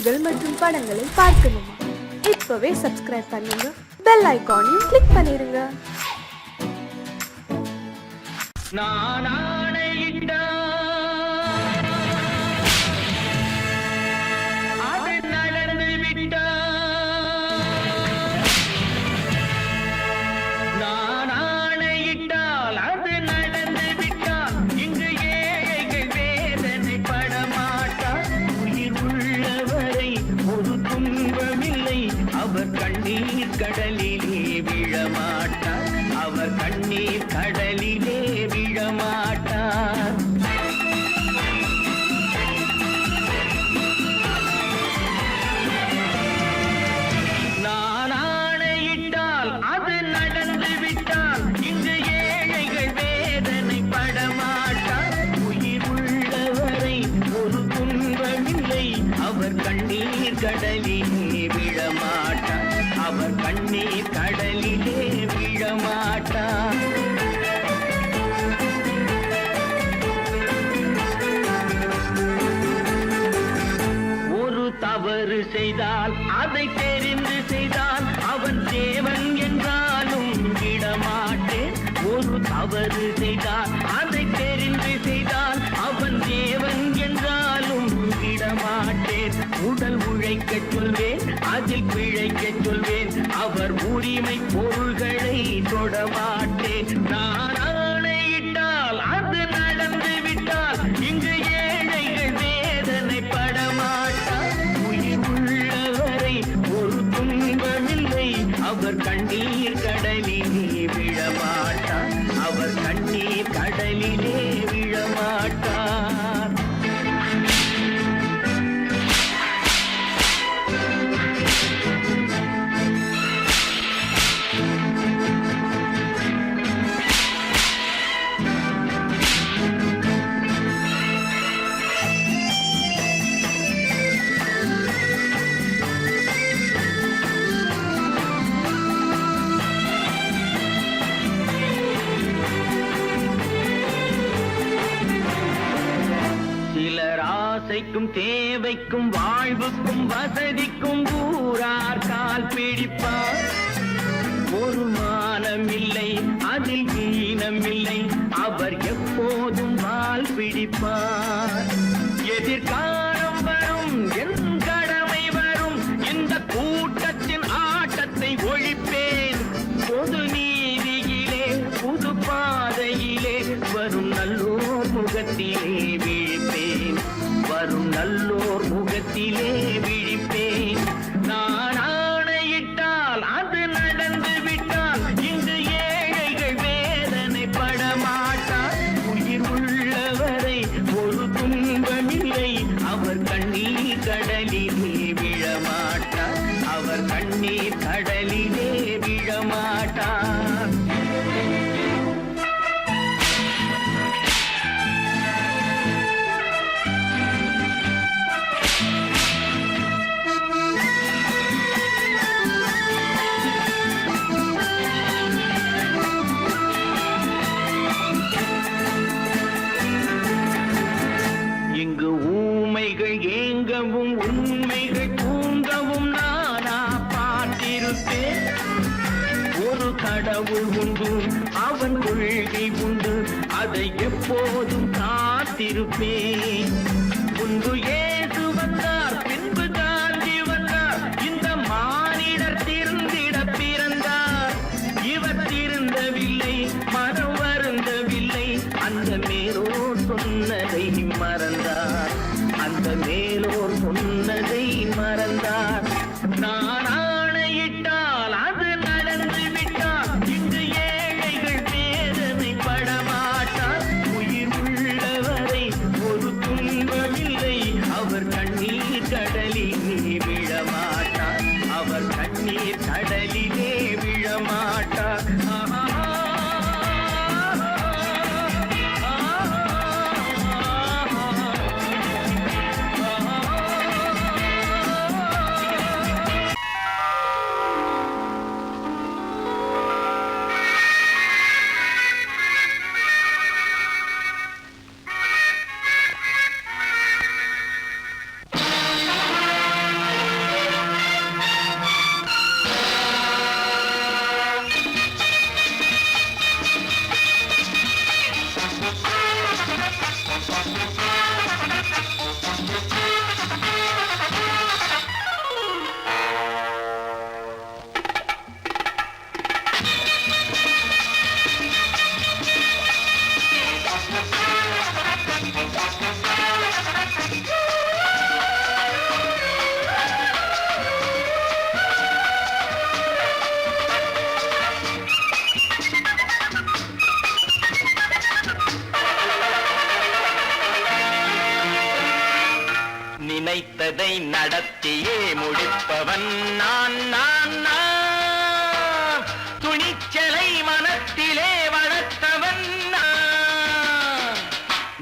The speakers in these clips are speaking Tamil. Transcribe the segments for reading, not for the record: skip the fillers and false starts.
பாடல்கள் மற்றும் படங்களை பார்க்கணுமா? இப்பவே சப்ஸ்கிரைப் பண்ணுங்க, பெல் ஐகானையும் கிளிக் பண்ணிருங்க. அவர் கண்ணீர் கடலிலே விழமாட்டார், அவர் கண்ணீர் கடலிலே விழமாட்டார். நான் ஆணையிட்டால் அது நடந்து விட்டால் இங்கு ஏழைகள் வேதனை படமாட்டார். உயிர் உள்ளவரை ஒரு துன்பமில்லை, அவர் கண்ணீர் கடலிலே விழமாட்டார், அவர் கண்ணீர் கடலிலே விழமாட்டார். ஒரு தவறு செய்தால் அதை தெரிந்து செய்தால் அவன் தேவன் என்றாலும் விடமாட்டேன். ஒரு தவறு செய்தால் அதை தெரிந்து செய்தால் அவன் தேவன் என்றாலும் விடமாட்டேன். உடல் உழைக்க சொல்வேன், அதில் பிழைக்க சொல்வேன், அவர் உரிமை பொருள்களை தொடமாட்டேன். நான் ஆணையிட்டால் அது நடந்து விட்டால் இங்கு ஏழைகள் வேதனை படமாட்டார். உயிர் உள்ளவரை ஒரு துன்பமில்லை, அவர் கண்ணீர் கடலிலே விழமாட்டார், அவர் கண்ணீர் கடலிலே விழமாட்டார். ஆசைக்கும் தேவைக்கும் வாழ்வுக்கும் வசதிக்கும் ஊரார் கால் பிடிப்பார். ஒரு மானம் இல்லை, அதில் ஈனம் இல்லை, அவர் எப்போதும் வால் பிடிப்பார். எதிர்காலம் வரும், என் கடமை வரும், இந்த கூட்டத்தின் ஆட்டத்தை ஒழிப்பேன். பொது நீதியிலே புது பாதையிலே வரும் நல்லோர் முகத்திலே விழிப்பேன், வரும் நல்லோர் முகத்திலே விழிப்பேன். நான் ஆணையிட்டால் அது நடந்து விட்டால் இங்கு ஏழைகள் வேதனை படமாட்டார். உயிர் உள்ளவரை ஒரு துன்பமில்லை, அவர் கண்ணீர் கடலிலே விழமாட்டார், அவர் கண்ணீர் கடலிலே விழமாட்டார். இங்கு ஊமைகள் ஏங்கவும் உண்மைகள் தூங்கவும் நானா பார்த்திருப்பேன். ஒரு கடவுள் உண்டு, அவன் கொள்கை உண்டு, அதை எப்போதும் காத்திருப்பேன். முன்பு இயேசு வந்தார், பின்பு காந்தி வந்தார், இந்த மானிடர் திருந்திட பிறந்தார். இவர் திருந்தவில்லை, மனம் வருந்தவில்லை, அந்த மேலோர் சொன்னதை மறந்தார், அந்த மேலோர் சொன்னதை மறந்தார். நான் ஆணையிட்டால் அது நடந்து விட்டால் இங்கு ஏழைகள் வேதனை படமாட்டார். உயிர் உள்ளவரை ஒரு துன்பமில்லை, அவர் கண்ணீர் கடலிலே விழமாட்டார், அவர் கண்ணீர் கடலிலே விழமாட்டார். நடத்தியே முடிப்பவன் நான் நான் நான் துணிச்சலை மனத்திலே வளர்த்தவன் நான்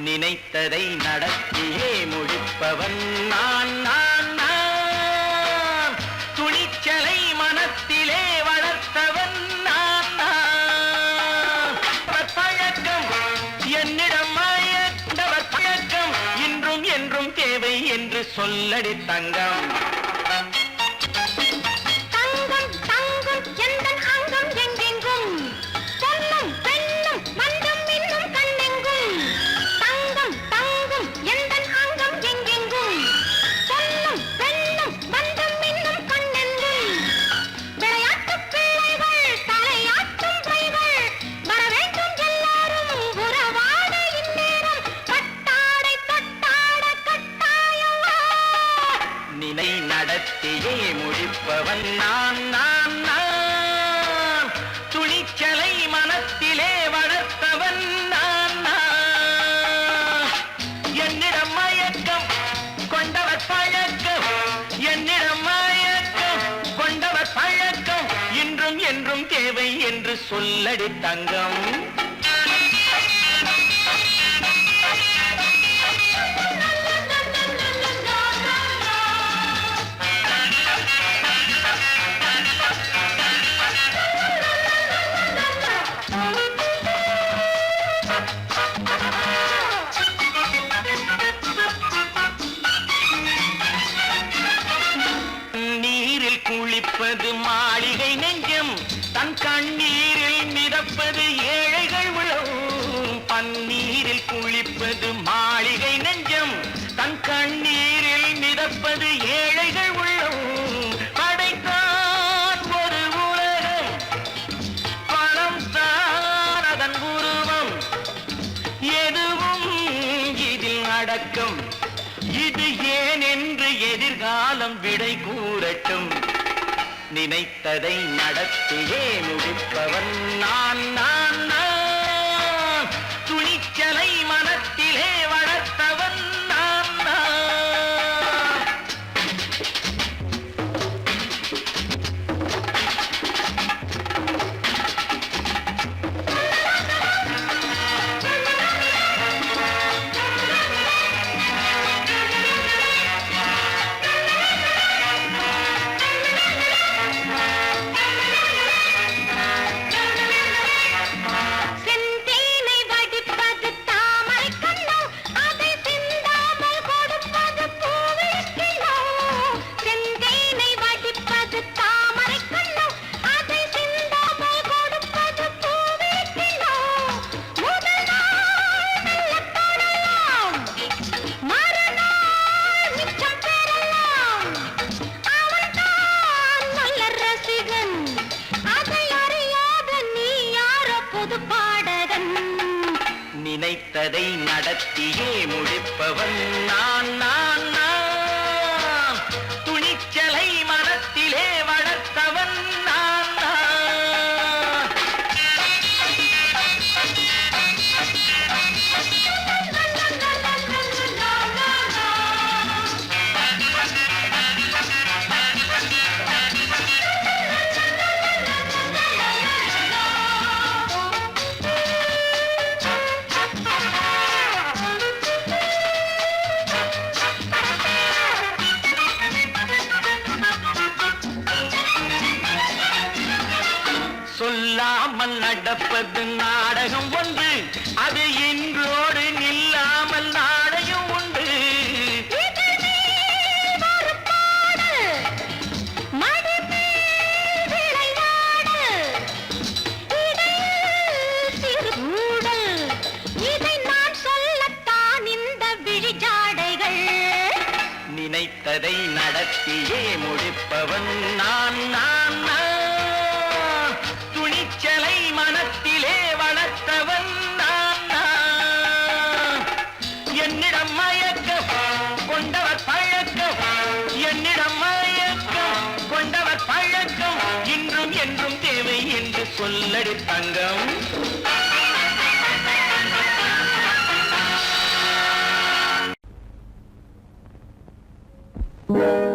நினைத்ததை நடத்தியே முடிப்பவன் நான் நான் நான் துணிச்சலை மனத்திலே வளர்த்தவன் நான் நான் பழக்கம் என்னிடம் மாயவர் பழக்கம் இன்றும் என்றும் தேவை என்று சொல்லடி தங்கம் தங்கம் தங்கம் எந்தன் அங்கம் எங்கெங்கும் பொன்னும் பெண்ணும் மந்தம் இன்னும் கண்ணெங்கும் தங்கம் தங்கம் எந்தன் அங்கம் எங்கெங்கும் பொன்னும் பெண்ணும் மந்தம் இன்னும் கண்ணெங்கும் விளையாட்டு பிள்ளைகள் தலையாட்டும் பைகள் வர வேண்டும் எல்லாரும் உறவாட இந்நேரம் கட்டாடை தொட்டாட கட்டாயவா நினை நடத்தியே முடிப்பவன் நான் நான் நான் துணிச்சலை மனத்திலே வளர்த்தவன் நான் நான் என்னிடம் மயக்கம் கொண்டவர் பழக்கம் என்னிடம் மயக்கம் கொண்டவர் பழக்கம் இன்றும் என்றும் தேவை என்று சொல்லடி தங்கம் நீரில் குளிப்பது மாளிகை நெஞ்சம் தன் கண்ணீரில் மிதப்பது ஏழைகள் உழவும் பன்னீரில் குளிப்பது மாளிகை நெஞ்சம் தன் கண்ணீரில் மிதப்பது ஏழைகள் உள்ளவும் படைத்தான் ஒரு உலகம் பணம் தான் அதன் உருவம் எதுவும் இதில் அடக்கம் இது ஏன் என்று எதிர்காலம் விடை கூறட்டும் நினைத்ததை நடத்தியே முடிப்பவன் நான் நான் நான் துணிச்சலை மனத்திலே வளர்த்தவன் நான் நான் செந்தேனை வடிப்பது தாமரை கண்ணோ அதை சிந்தாமல் கொடுப்பது பூவிழிக்கிண்ணோ செந்தேனை வடிப்பது தாமரை கண்ணோ அதை சிந்தாமல் கொடுப்பது பூவிழிக்கிண்ணோ முதல் நாள் மெல்ல தொடலாம் மறுநாள் மிச்சம் பெறலாம் அவன்தான் நல்ல ரசிகன் அதை அறியாத நீ யாரோ புது பாடகன் நினைத்ததை நடத்தியே முடிப்பவன் நான் நான் நான் துணிச்சலை மனத்திலே வளர்த்தவன் நான் நான் சொல்லாமல் நடப்பது நாடகம் ஒன்று அது இன்றோடு நில்லாமல் நாடையும் உண்டு நினைத்ததை நடத்தியே முடிப்பவன் நான் நான் நான் துணிச்சலை மனத்திலே வளர்த்தவன் நான் நான் என்னிடம் மயக்கம் கொண்டவர் பழக்கம் என்னிடம் மயக்கம் கொண்டவர் பழக்கம் இன்றும் என்றும் தேவை என்று சொல்லடி தங்கம் Thank you.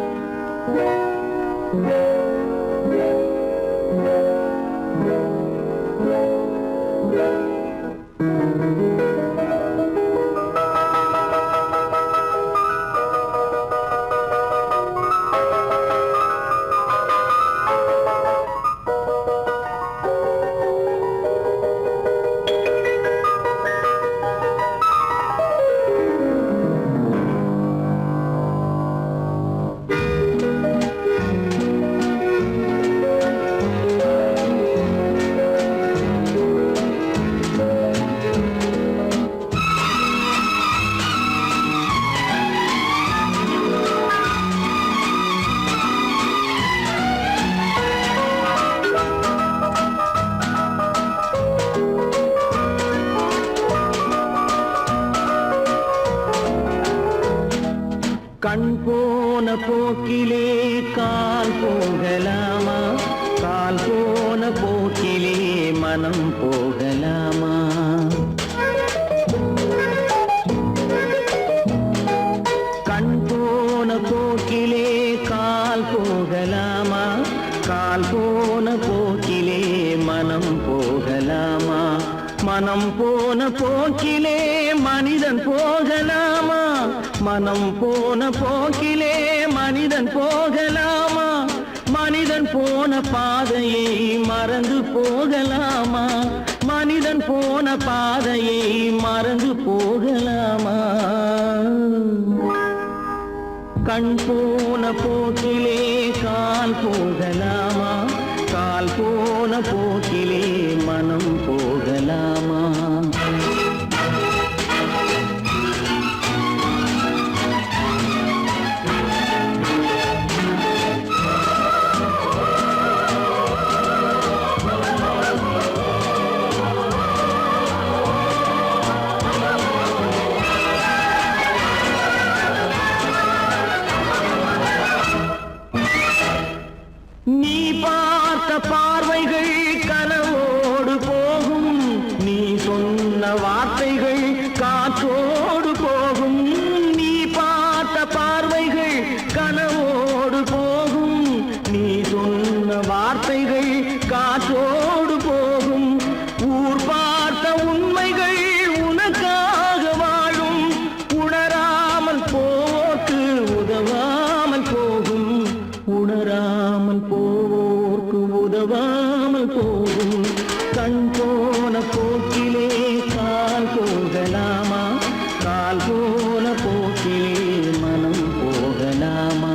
போக்கிலே கால் போகலாமா கால் போன போக்கிலே மனம் போகலாமா கண் போன போக்கிலே கால் போகலாமா கால் போன போக்கிலே மனம் போகலாமா மனம் போன போக்கிலே மனிதன் போகலாமா மனம் போன போக்கிலே மனிதன் போகலாமா மனிதன் போன பாதையை மறந்து போகலாமா மனிதன் போன பாதையை மறந்து போகலாமா கண் போன போக்கிலே கால் போகலாமா கால் போன போக்கிலே மனம் போகலாமா நீ பார்த்த பார்வைகள் கனவோடு போகும் நீ சொன்ன வார்த்தைகள் காற்றோடு போகும் நீ பார்த்த பார்வைகள் கனவோடு போகும் நீ சொன்ன வார்த்தைகள் காற்றோடு போகும் ஊர் பார்த்த உண்மைகள் உனக்காக வாழும் உணராமல் போக்கு உதவாமல் போகும் உணராமல் போவோர்க்கு உதவாமல் போகும் கண் போன போக்கிலே கால் போகலாமா கால் போன போக்கிலே மனம் போகலாமா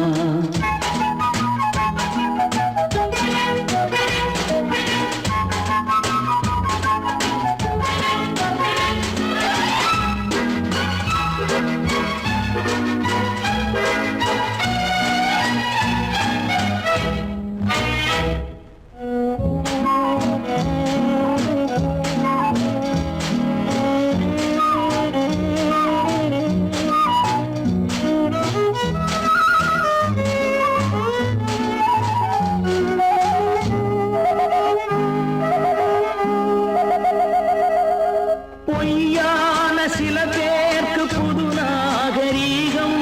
பொய்யான சில பேருக்கு புது நாகரீகம்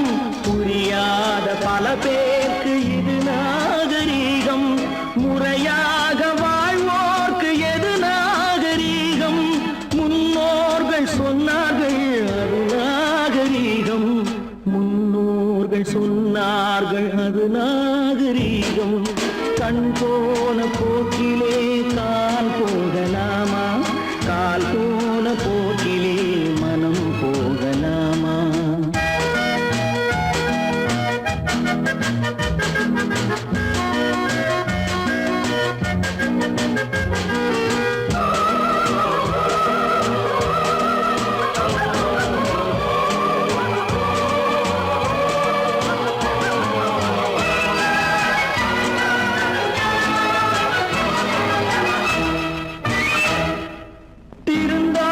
புரியாத பல பேருக்கு இது நாகரீகம் முறையாக வாழ்வோர்க்கு எது நாகரீகம் முன்னோர்கள் சொன்னார்கள் அது நாகரீகம் முன்னோர்கள் சொன்னார்கள் அது நாகரீகம் கண் போன போக்கிலே கால் போகலாமா கால் போன போக்கிலே மனம் போகலாமா திருந்தா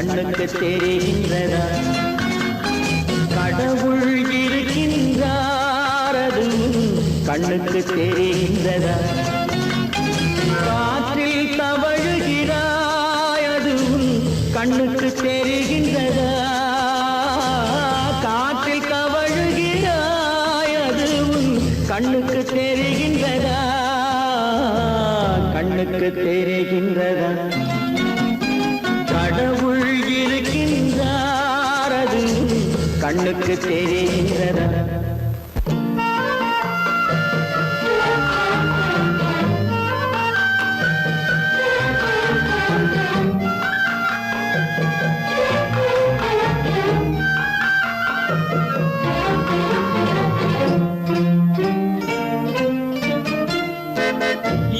கண்ணுக்கு தெரிகின்றதா கடவுள் இருக்கின்றார் அதுவும் கண்ணுக்கு தெரிகின்றதா காற்றில் தவழுகிறாய் அதுவும் கண்ணுக்கு தெரிகின்றதா காற்றில் தவழுகிறாய் அதுவும் கண்ணுக்கு தெரிகின்றதா கண்ணுக்கு தெரிகின்றதா கடவுள் இருக்கின்றார் அதுவும் கண்ணுக்கு தெரிகின்றதா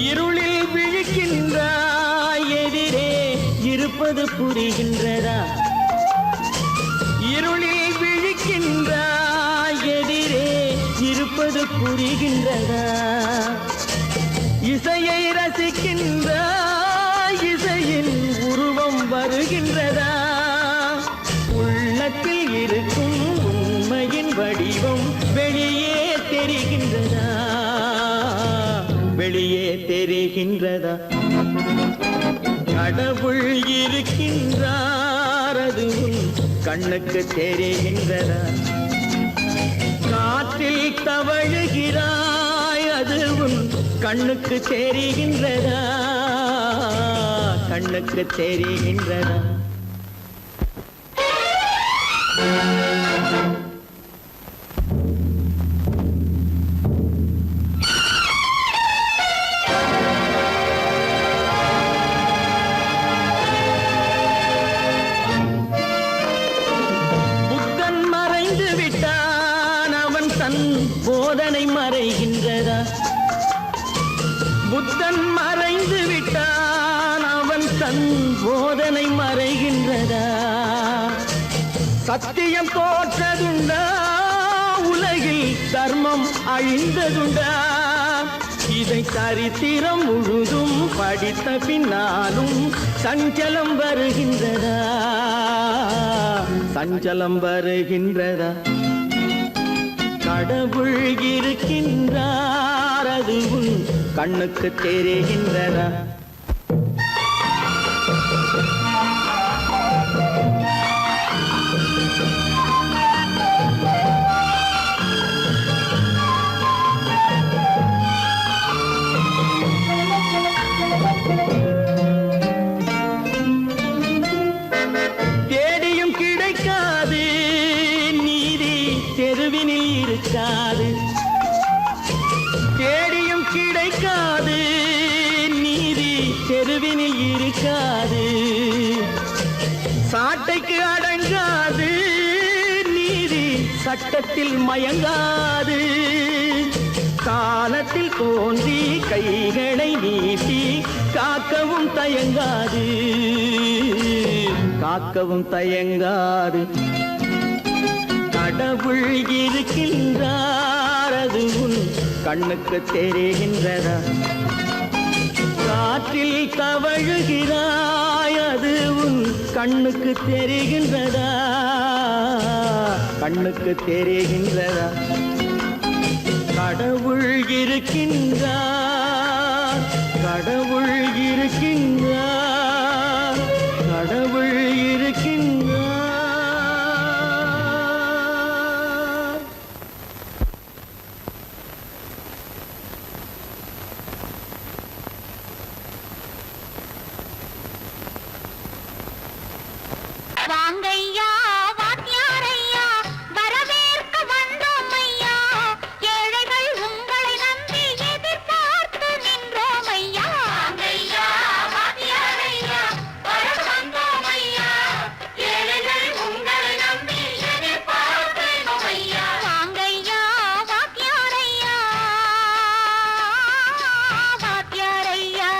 இருளில் விழிக்கின்றாய் எதிரே இருப்பது புரிகின்றதா இருளில் விழிக்கின்றாய் எதிரே இருப்பது புரிகின்றதா இசையை ரசிக்கின்றாய் இசையின் உருவம் வருகின்றதா உள்ளத்தில் இருக்கும் உண்மையின் வடிவம் வெளியே தெரிகின்றதா வெளியே தெரிகின்றதா கடவுள் இருக்கின்றார் அதுவும் கண்ணுக்கு தெரிகின்றதா காற்றில் தவழுகிறாய் அதுவும் கண்ணுக்கு தெரிகின்றதா கண்ணுக்கு தெரிகின்றதா போதனை மறைகின்றதா புத்தன் மறைந்து விட்டான் அவன் தன் போதனை மறைகின்றதா சத்தியம் தோற்றதுண்டா உலகில் தர்மம் அழிந்ததுண்டா இதை சரித்திரம் முழுதும் படித்த பின்னாலும் சஞ்சலம் வருகின்றதா சஞ்சலம் வருகின்றதா கடவுள் இருக்கின்றார் அதுவும் கண்ணுக்கு தெரிகின்றதா தேடியும் கிடைக்காது நீதி தெருவினில் இருக்காது தேடியும் கிடைக்காது நீதி தெருவினில் இருக்காது சாட்டைக்கு அடங்காது நீதி சட்டத்தில் மயங்காது காலத்தில் தோன்றி கைகளை நீட்டி காக்கவும் தயங்காது காக்கவும் தயங்காது கடவுள் இருக்கின்றார் அதுவும் கண்ணுக்கு தெரிகின்றதா காற்றில் தவழுகிறாய் அதுவும் கண்ணுக்கு தெரிகின்றதா கண்ணுக்கு தெரிகின்றதா கடவுள் இருக்கின்றார் கடவுள் இருக்கின்றார் கடவுள் இருக்கின்றார் வாங்கையா வாத்தியாரையா வரவேற்க வந்தோம் ஐயா ஏழைகள் உங்களை நம்பி எதிர்பார்த்து நின்றோம் ஐயா வாங்கையா வாத்தியாரையா வரவேற்க வந்தோம் ஐயா ஏழைகள் உங்களை நம்பி எதிர்பார்த்து நின்றோம் ஐயா வாங்கையா வாத்தியாரையா வாத்தியாரையா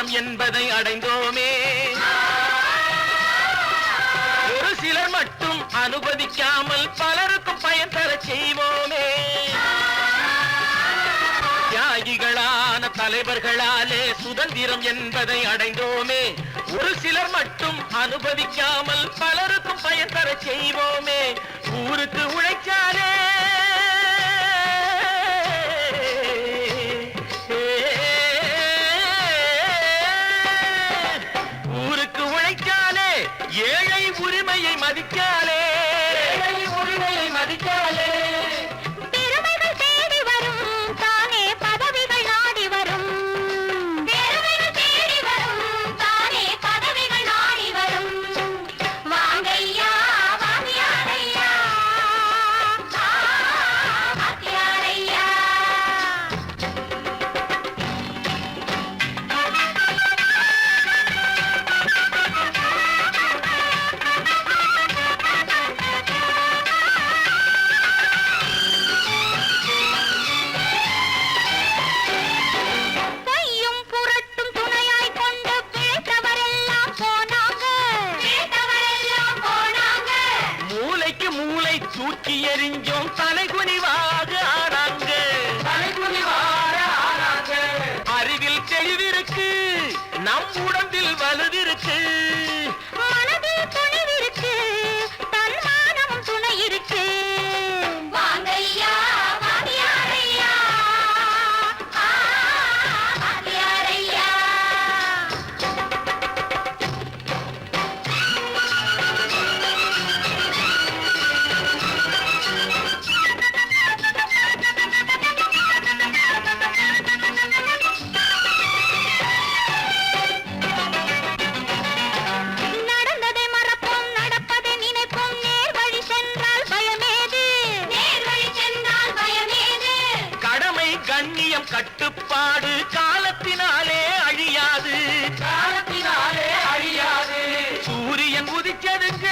சுதந்திரம் என்பதை அடைந்தோமே. ஒரு சிலர் மட்டும் அனுமதிக்காமல் பலருக்கும் பயன் தர செய்வோமே. தியாகிகளான தலைவர்களாலே சுதந்திரம் என்பதை அடைந்தோமே. ஒரு சிலர் மட்டும் அனுமதிக்காமல் பலருக்கும் பயன் தர செய்வோமே. ஊருக்கு உழைச்சாலே ஏழை உரிமையை மதிக்காலே, உரிமையை மதிக்காலே. பெருமைகள் தேடி வரும் தானே பதவிகள் நாடி வரும். பெருமைகள் தேடி வரும் தானே பதவிகள் நாடி வரும். வாங்கையா வாங்கியாரையா வாங்கியாரையா. தூக்கி எறிஞ்சோம் தலைகுனிவாக ஆனாங்க. அறிவில் தெளிவிருக்கு, நம் உடம்பில் வலுவிருக்கு, மனதில் துணிவிருக்கு, தன்மானம் துணை இருக்கு. வாங்கையா வாங்கியாரையா வாங்கியாரையா. கண்ணியம் கட்டுப்பாடு காலத்தினாலே அழியாது, காலத்தினாலே அழியாது. சூரியன் உதிச்சதுங்க,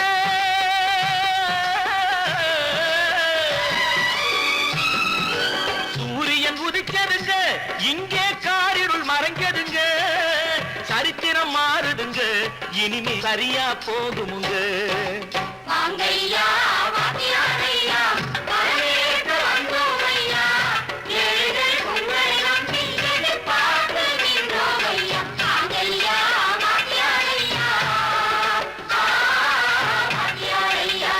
சூரியன் உதிச்சதுங்க, இங்கே காரிருள் மறைஞ்சதுங்க. சரித்திரம் மாறுதுங்க, இனிமே சரியா போகுமுங்க. வாங்கையா வாங்கியாரையா வரவேற்க வந்தோமையா. ஏழைகள் உங்களை நம்பி எதிர்பார்த்து நின்றோமையா. வாங்கையா வாங்கியாரையா வாங்கியாரையா.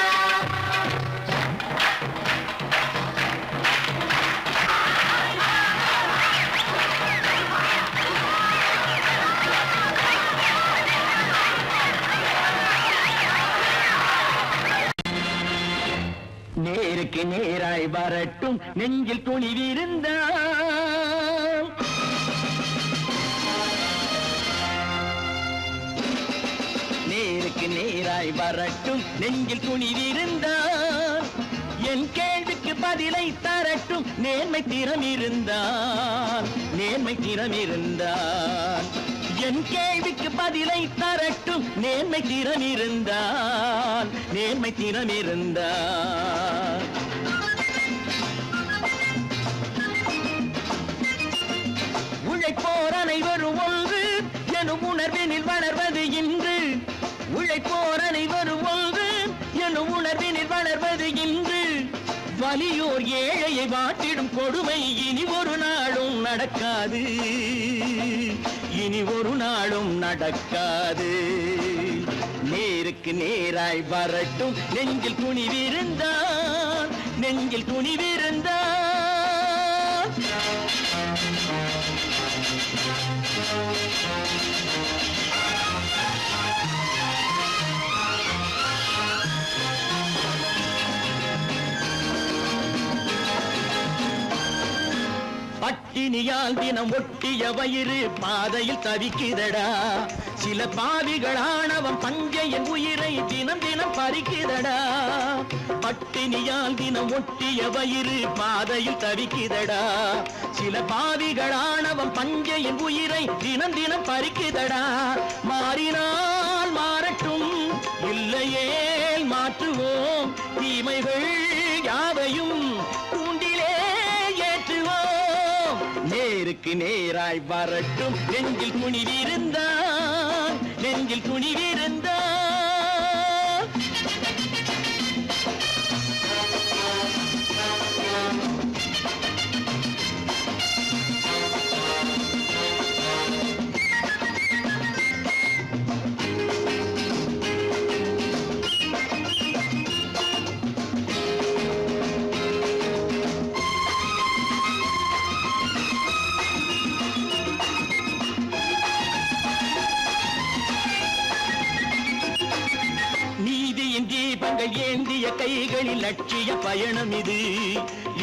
நேருக்கு நேராய் வரட்டும் நெஞ்சில் துணிவிருந்தால். நேருக்கு நேராய் வரட்டும் நெஞ்சில் துணிவிருந்தால். என் கேள்விக்கு பதிலை தரட்டும் நேர்மை திறம் இருந்தால், நேர்மை திறம் இருந்தால். என் கேள்விக்கு பதிலை தரட்டும் நேர்மை திறம் இருந்தால், நேர்மை திறம் இருந்தால். உழைப்போர் அனைவரும் ஒன்று எனும் உணர்வினில் வளர்வது இன்று. உழைப்போர் அனைவரும் ஒன்று எனும் உணர்வினில் வளர்வது இன்று. வலியோர் ஏழையை வாட்டிடும் கொடுமை இனி ஒரு நாளும் நடக்காது, இனி ஒரு நாளும் நடக்காது. நேருக்கு நேராய் வரட்டும் நெஞ்சில் துணிவிருந்தால், நெஞ்சில் துணிவிருந்தால். பட்டினியால் தினம் ஒட்டிய வயிறு பாதையில் தவிக்குதடா. சில பாவிகளானவன் பஞ்சையின் உயிரை தினம் தினம் பறிக்குதடா. பட்டினியால் தினம் ஒட்டிய வயிறு பாதையில் தவிக்குதடா. சில பாவிகளானவன் பஞ்சையின் உயிரை தினம் தினம் பறிக்குதடா. மாறினால் மாறட்டும், இல்லையே மாற்றுவோம். தீமைகள் யாவையும் கூண்டிலே ஏற்றுவோம். நேருக்கு நேராய் வரட்டும் நெஞ்சில் துணிவிருந்தான் நெஞ்சில் துணிவிருந்தான் தீபங்கள் ஏந்திய கைகளில் லட்சிய பயணம் இது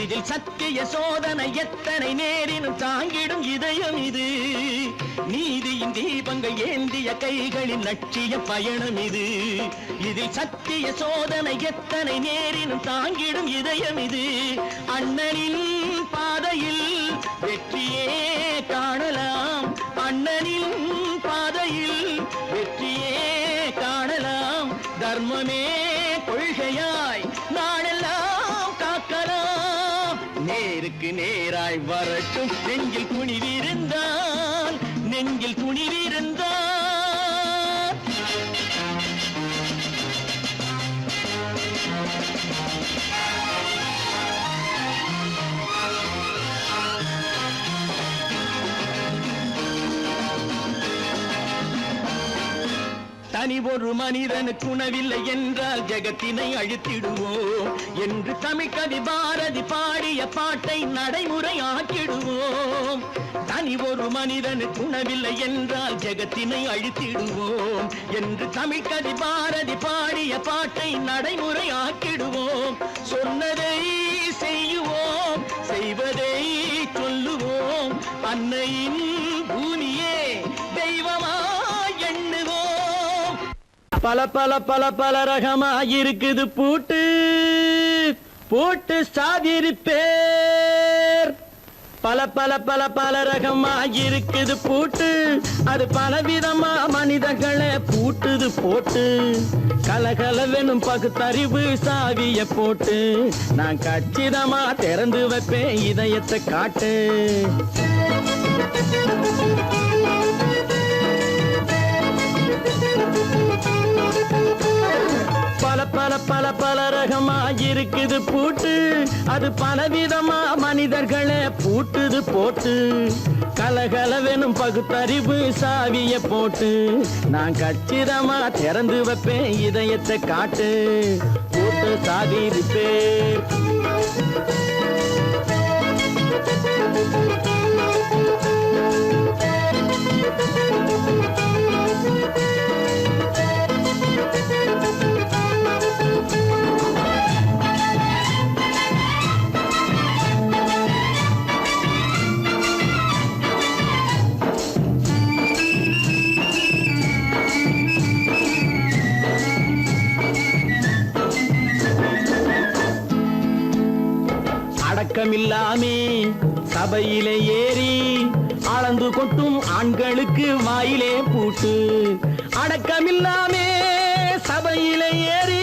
இதில் சத்திய சோதனை எத்தனை நேரினும் தாங்கிடும் இதயம் இது நீதியின் தீபங்கள் ஏந்திய கைகளில் லட்சிய பயணம் இது இதில் சத்திய சோதனை எத்தனை நேரினும் தாங்கிடும் இதயம் இது அண்ணனின் பாதையில் வெற்றியே காணலாம் அண்ணனின் பாதையில் வெற்றியே காணலாம் தர்மமே கொள்கையாய் நாடெல்லாம் காக்கலாம் நேருக்கு நேராய் வரட்டும் நெஞ்சில் துணிவிருந்தால் நெஞ்சில் துணிவிருந்தால் தனி ஒரு மனிதனுக்கு உணவில்லை என்றால் ஜெகத்தினை அழித்திடுவோம் என்று தமிழ் கவி பாரதி பாடிய பாட்டை நடைமுறையாக்கிடுவோம் தனி ஒரு மனிதனுக்கு உணவில்லை என்றால் ஜெகத்தினை அழித்திடுவோம் என்று தமிழ் கவி பாரதி பாடிய பாட்டை நடைமுறையாக்கிடுவோம் சொன்னதை செய்யுவோம் செய்வதை சொல்லுவோம் அன்னையின் பூமியே தெய்வமா எண்ணுவோம் பல பல பல பல ரகமாயிருக்குது பூட்டு பூட்டு சாதிருப்பேர் பல பல பல பல ரகமாயிருக்குது பூட்டு அது பலவிதமா மனிதர்களை பூட்டுது போட்டு கலகலவெனும் பகுத்தறிவு சாவிய போட்டு நான் கச்சிதமா திறந்து வைப்பேன் இதயத்தை காட்டு பல பல பல பல ரகமாயிருக்குது பூட்டு அது பலவிதமா மனிதர்களை பூட்டுது போட்டு கலகலவெனும் பகுத்தறிவு சாவிய போட்டு நான் கச்சிதமா திறந்து வைப்பேன் இதயத்தை காட்டு போட்டு சாதிருப்பேன் அடக்கமில்லாமே சபையிலே ஏறி அளந்து கொட்டும் ஆண்களுக்கு வாயிலே பூட்டு அடக்கமில்லாமே சபையிலே ஏறி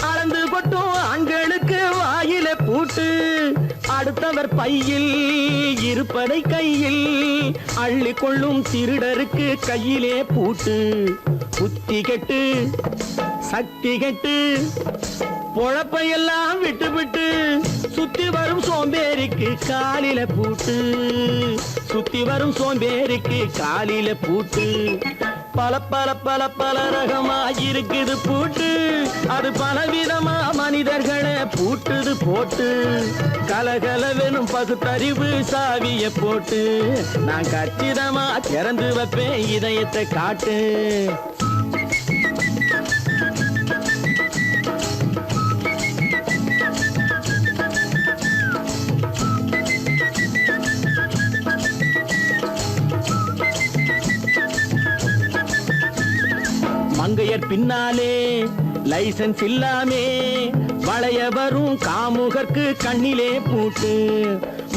அளந்து கொட்டும் ஆண்களுக்கு வாயிலே பூட்டு அடுத்தவர் பையில் இருப்பதை கையில் அள்ளி கொள்ளும் திருடருக்கு கையிலே பூட்டு புத்தி கெட்டு சக்தி கெட்டு பொழப்பையெல்லாம் விட்டு விட்டு சுத்தி வரும் சோம்பேறிக்கு காலில பூட்டு சுத்தி வரும் சோம்பேறிக்கு காலில பூட்டு பல பல பல பல ரகமாயிருக்குது பூட்டு அது பலவிதமா மனிதர்களை பூட்டுது போட்டு கலகலவெனும் பகுத்தறிவு சாவிய போட்டு நான் கச்சிதமா திறந்து வைப்பேன் இதயத்தை காட்டு மங்கையர் பின்னாலே லைசன்ஸ் இல்லாமே வளைய வரும் காமுகர்க்கு கண்ணிலே பூட்டு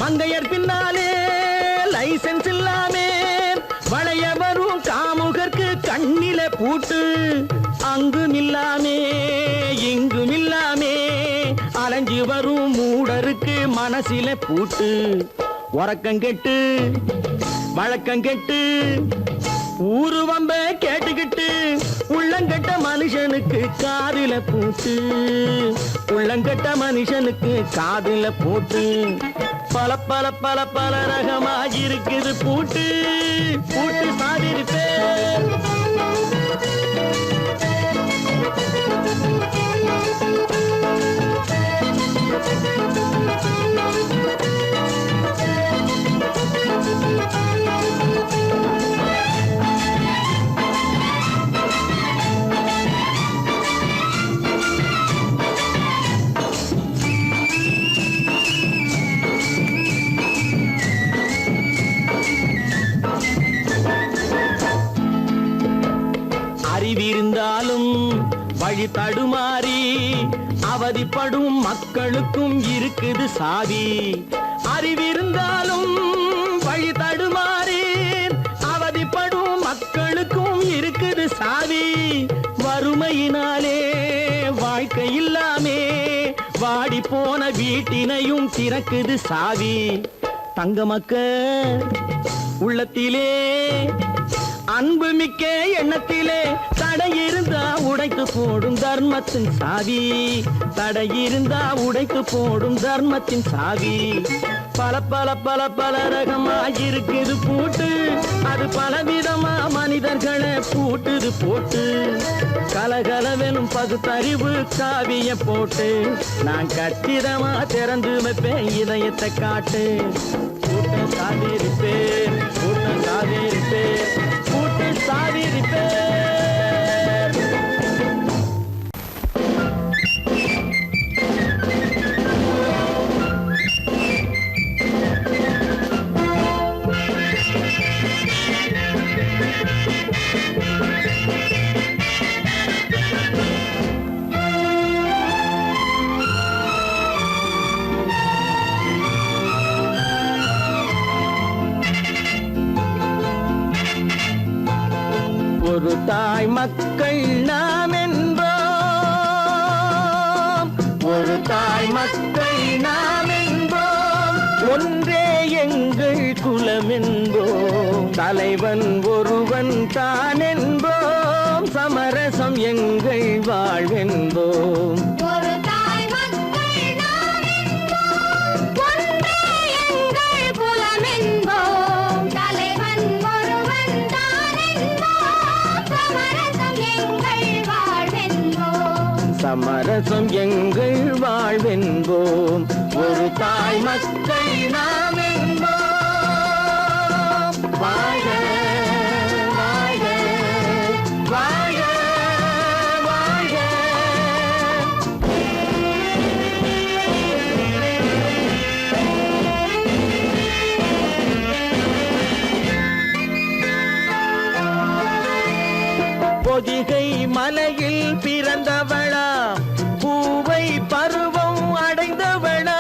மங்கையர் பின்னாலே லைசன்ஸ் இல்லாமே வளைய வரும் காமுகர்க்கு கண்ணிலே பூட்டு அங்கும் இல்லாமே இங்கும் இல்லாமே அலைஞ்சு வரும் மூடருக்கு மனசிலே பூட்டு உறக்கம் கெட்டு வழக்கம் கெட்டு ஊருவம்ப கேட்டுக்கிட்டு உள்ளங்கட்ட மனுஷனுக்கு காதுல பூட்டு உள்ளங்கட்ட மனுஷனுக்கு காதுல பூட்டு பல பல பல பல ரகமாக இருக்குது பூட்டு பூட்டு சாதிருப்பே அறிவிருந்தாலும் வழி தடுமாறி அவதிப்படும் மக்களுக்கும் இருக்குது சாவி அறிவிருந்தாலும் வழி தடுமாறி அவதிப்படும் மக்களுக்கும் இருக்குது சாவி வறுமையினாலே வாழ்க்கை இல்லாமே வாடி போன வீட்டினையும் திறக்குது சாவி தங்க மக்க உள்ளத்திலே அன்பு மிக்க எண்ணத்திலே தடை இருந்தா உடைத்து போடும் தர்மத்தின் சாவி தடை இருந்தா உடைத்து போடும் தர்மத்தின் சாவி பல பல பல பல ரகமாயிருக்குது பூட்டு அது பலவிதமா மனிதர்களை பூட்டுது போட்டு கலகலவெனும் பகுத்தறிவு சாவிய போட்டு நான் கச்சிதமா திறந்து வைப்பேன் இதயத்தை காட்டு கூட்டம் சாதிருப்பேன் கூட்டம் சாதிருப்பேன் கூட்டு சாதிருப்பேன் ஒரு தாய் மக்கள் நாம் என்போம் ஒரு தாய் மக்கள் நாம் என்போம் ஒன்றே எங்கள் குலம் என்போம் தலைவன் ஒருவன் தான் என்போம் சமரசம் எங்கள் வாழ்வென்போம் ஒரு தாய் மக்கள் நாம் என்போம் ஒன்றே எங்கள் குலம் என்போம் தலைவன் ஒருவன் தான் என்போம் சமரசம் எங்கள் வாழ்வென்போம் சமரசம் எங்கள் வாழ்வென்போம் ஒரு தாய் மக்கள் நாம் என்போம் வாழ்க வாழ்க வாழ்க வாழ்க பொதிகை மலையில் பிறந்தவளா பூவை பருவம் அடைந்தவளா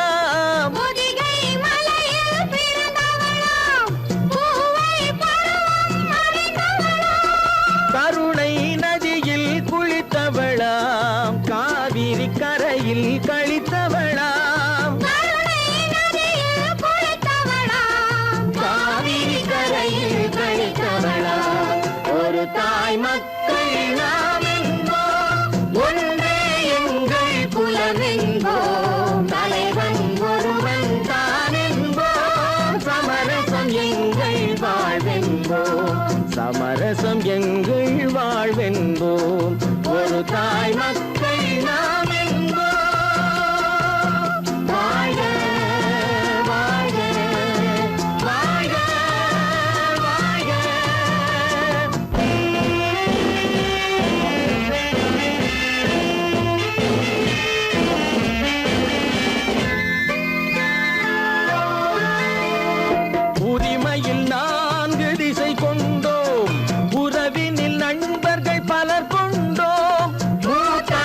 பொதிகை மலையில் பிறந்தவளாம் பூவை பருவம் அடைந்தவளாம் கருணை நதியில் குளித்தவளாம் காவிரி கரையில் கழித்தவளாம் கருணை நதியில் குளித்தவளாம் காவிரி கரையில் கழித்தவளாம் ஒரு தாய் மக்கள் நாம் என்போம் ஒன்றே எங்கள் குலம் என்போம் தலைவன் ஒருவன் தான் என்போம் சமரசம் எங்கள் வாழ்வென்போம் சமரசம் எங்கள் வாழ்வென்போம் ஒரு தாய் மக்கள் நாம் என்போம் வாழ்க வாழ்க வாழ்க வாழ்க உரிமையில் 4 திசை கொண்டோம் உறவினில் நண்பர்கள் பலர் கொண்டோம் மூத்த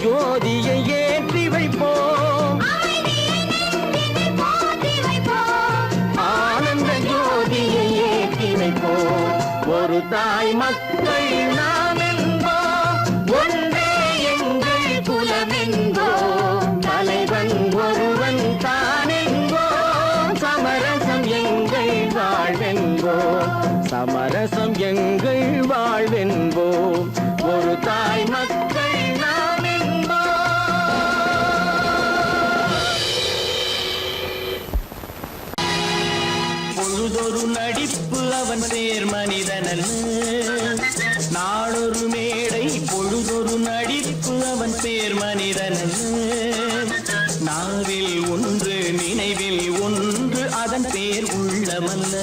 ஜோதியை ஏற்றி வைப்போம், ஆனந்த ஜோதியை ஏற்றி வைப்போம். ஒரு தாய் மக்கள் நாம் என்போம், ஒன்றே எங்கள் குலம் என்போம், தலைவன் ஒருவன் தான் என்போம், சமரசம் எங்கள் வாழ்வென்போம், சமரசம் எங்கள் வாழ்வென்போம். ஒரு தாய் மக்கள் நாம் என்போம். பொழுதொரு நடிப்பு அவன் பேர் மனிதனல்ல, நாளொரு மேடை பொழுதொரு நடிப்பு அவன் பேர் மனிதனல்ல. நாவில் ஒன்று நினைவில் ஒன்று அதன் பேர் உள்ளமல்ல,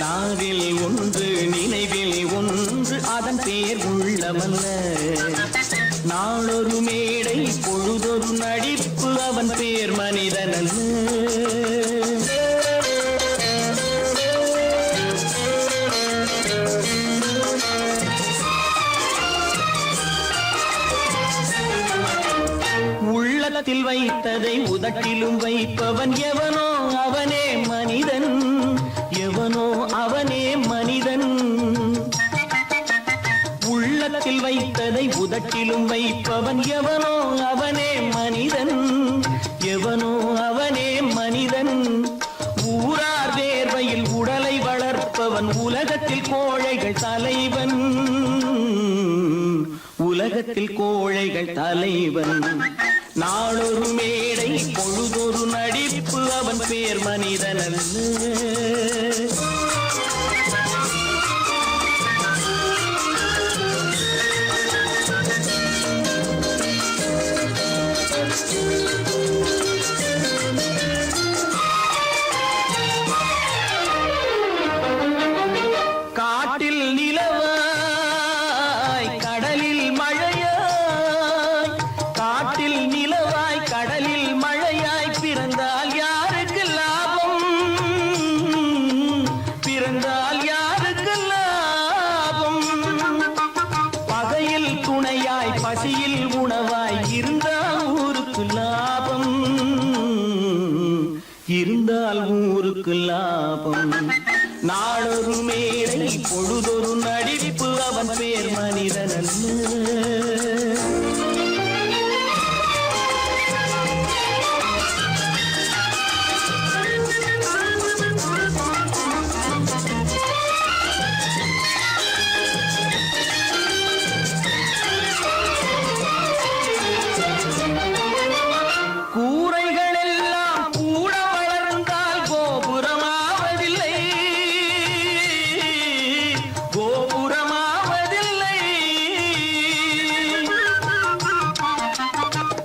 நாவில் ஒன்று நினைவில் ஒன்று அதன் பேர் உள்ளமல்ல. நாளொரு மேடை பொழுதொரு நடிப்பு அவன் பேர் மனிதனல்ல. உள்ளத்தில் வைத்ததை உதட்டிலும் வைப்பவன் எவனோ அவனே மனிதன், எவனோ அவனே மனிதன். உள்ளத்தில் வைத்ததை உதட்டிலும் வைப்பவன் எவனோ அவனே மனிதன், எவனோ அவனே மனிதன். ஊரார் வேர்வையில் உடலை வளர்ப்பவன் உலகத்தில் கோழைகள் தலைவன், உலகத்தில் கோழைகள் தலைவன். நாளொரு மேடை பொழுதொரு நடிப்பு அவன் பேர் மனிதனல்ல. காட்டில் நிலவாய் கடலில் மழையாய், காட்டில் நிலவாய் கடலில் மழையாய் பிறந்தால் யாருக்கு லாபம், பிறந்தால் யாருக்கு லாபம். பகையில் துணையாய் பசியில் உணவாய் இருந்தால் ஊருக்கு லாபம், இருந்தால் ஊருக்கு லாபம். நாளொரு மேடை பொழுதொரு நடிப்பு அவன் பேர் மனிதனல்ல. கூரைகள் எல்லாம் கூட வளர்ந்தால் கோபுரமாவதில்லை, கோபுரமாவதில்லை.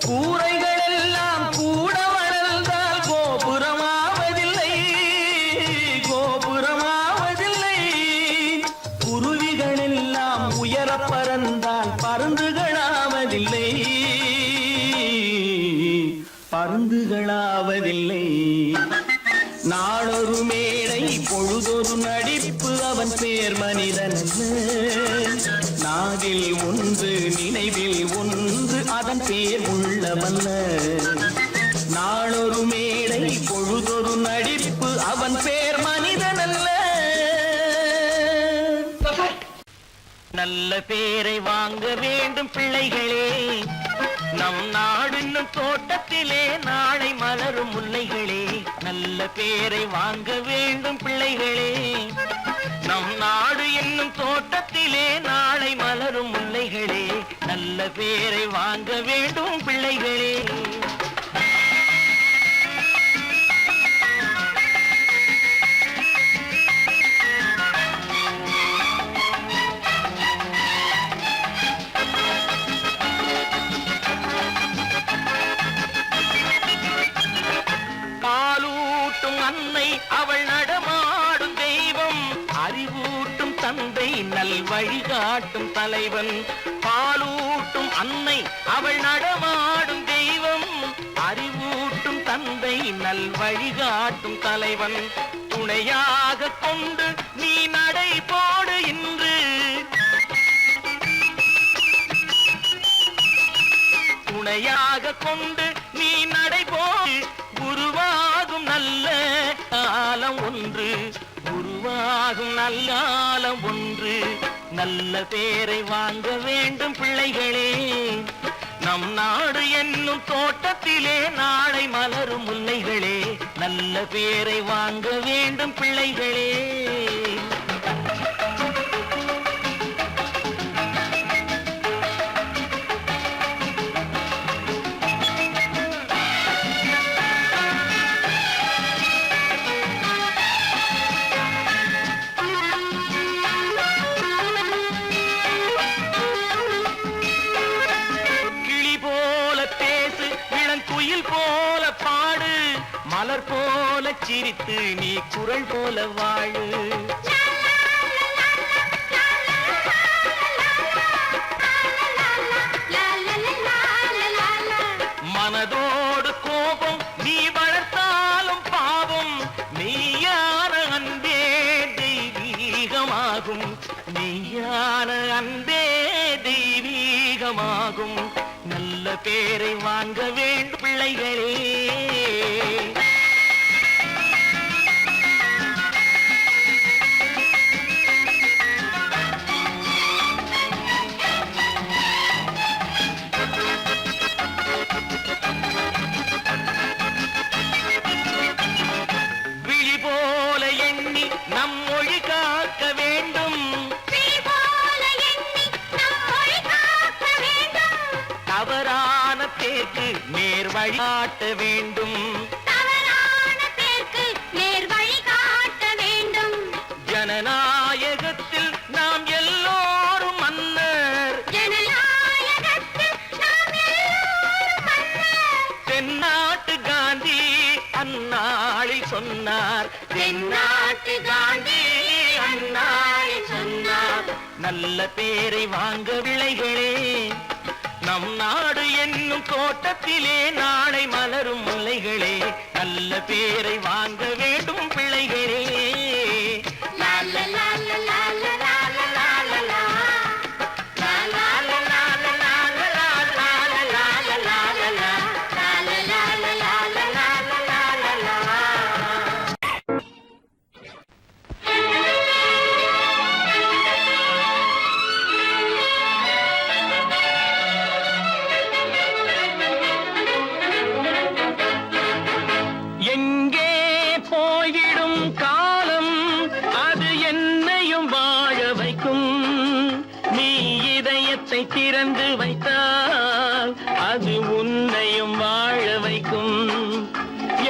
கூரைகள் எல்லாம் கூட வளர்ந்தால் கோபுரமாவதில்லை, கோபுரமாவதில்லை. குருவிகள் எல்லாம் உயர பறந்தால் பருந்துகளாவதில்லை, பருந்துகளாவதில்லை. நாளொரு மேடை பொழுதொரு நடிப்பு அவன் பேர் மனிதனல்ல. நாவில் ஒன்று நினைவில் ஒன்று அதன் பேர் உள்ளமல்ல. நாளொரு மேடை பொழுதொரு நடிப்பு அவன் பேர் மனிதனல்ல. நல்ல பேரை வாங்க வேண்டும் பிள்ளைகளே, நம் நாடு இன்னும் தோட்டத்திலே நாளை மலரும் முல்லைகளே. நல்ல பேரை வாங்க வேண்டும் பிள்ளைகளே, நம் நாடு என்னும் தோட்டத்திலே நாளை மலரும் முல்லைகளே. நல்ல பேரை வாங்க வேண்டும் பிள்ளைகளே. அன்னை அவள் நடமாடும் தெய்வம், அறிவூட்டும் தந்தை நல் வழிகாட்டும் தலைவன். பாலூட்டும் அன்னை அவள் நடமாடும் தெய்வம், அறிவூட்டும் தந்தை நல் வழிகாட்டும் தலைவன். துணையாக கொண்டு நீ நடை போடு இன்று, குருவாக கொண்டு நீ நடைபோய் குருவாகும் நல்ல காலம் ஒன்று, குருவாகும் நல்ல காலம் ஒன்று. நல்ல பேரை வாங்க வேண்டும் பிள்ளைகளே, நம் நாடு என்னும் தோட்டத்திலே நாளை மலரும் முல்லைகளே. நல்ல பேரை வாங்க வேண்டும் பிள்ளைகளே. போல பாடு, மலர் போல சிரித்து நீ குரல் போல வாழு. மனதோடு கோபம் நீ வளர்த்தாலும் பாவம், மெய்யான அன்பே தெய்வீகமாகும், மெய்யான அன்பே தெய்வீகமாகும். நல்ல பேரை வாங்க வேண்டும் பிள்ளைகளே. விழி போல எண்ணி நம் மொழி காக்க வேண்டும், தவறான பேருக்கு நேர் வழி காட்ட வேண்டும், தவறான பேருக்கு நேர் வழி காட்ட வேண்டும். ஜனநாயகத்தில் நாம் எல்லோரும் மன்னர், ஜனநாயகத்தில் நாம் எல்லோரும் மன்னர். தென்னாட்டு காந்தி அந்நாளில் சொன்னார், தென்னாட்டு காந்தி அந்நாளில் சொன்னார். நல்ல பேரை வாங்க விளைகளே, நம் நாடு என்னும் தோட்டத்திலே நாளை மலரும் முல்லைகளே. நல்ல பேரை வாங்க வேண்டும் பிள்ளைகளே. திறந்து வைத்தால் அது உன்னையும் வாழ வைக்கும்.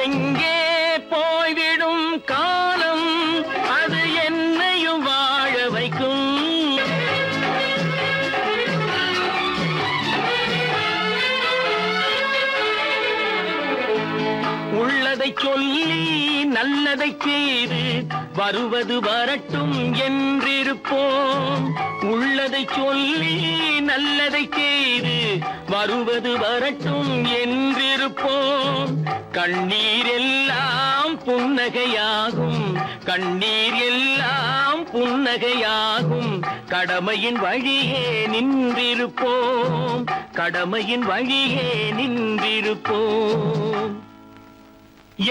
எங்கே போய்விடும் காலம் அது என்னையும் வாழ வைக்கும். உள்ளதை சொல்லி நல்லதை செய்து வருவது வரட்டும் என்றிருப்போம். உள்ளதை சொல்லி நல்லதை செய்து வருவது வரட்டும் என்றிருப்போம். கண்ணீர் எல்லாம் புன்னகையாகும், கண்ணீர் எல்லாம் புன்னகையாகும். கடமையின் வழியே நின்றிருப்போம், கடமையின் வழியே நின்றிருப்போம்.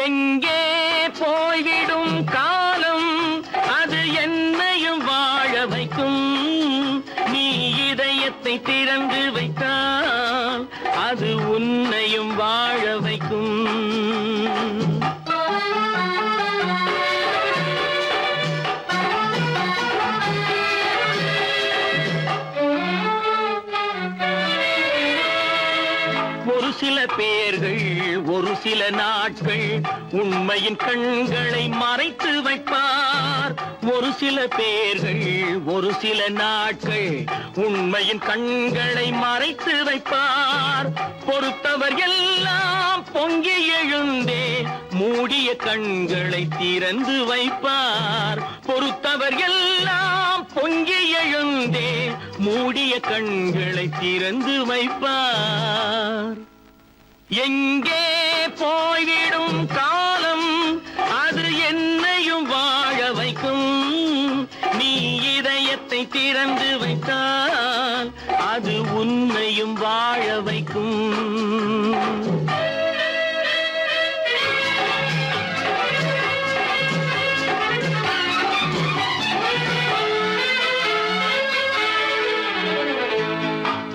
எங்கே போய்விடும் காலம் அது என்னையும் வாழ வைக்கும். நீ இதயத்தை திறந்து வைத்தால் அது உன்னையும் வாழ வைக்கும். ஒரு சில பேர்கள் ஒரு சில நாட்கள் உண்மையின் கண்களை மறைத்து வைப்பார். ஒரு சில பேர்கள் ஒரு சில நாட்கள் உண்மையின் கண்களை மறைத்து வைப்பார். பொறுத்தவர் எல்லாம் பொங்கி எழுந்தே மூடிய கண்களை திறந்து வைப்பார். பொறுத்தவர் எல்லாம் பொங்கி எழுந்தே மூடிய கண்களை திறந்து வைப்பார். எங்கே போய்விடும் காலம் அது என்னையும் வாழ வைக்கும். நீ இதயத்தை திறந்து வைத்தால் அது உன் உன்னையும் வாழ வைக்கும்.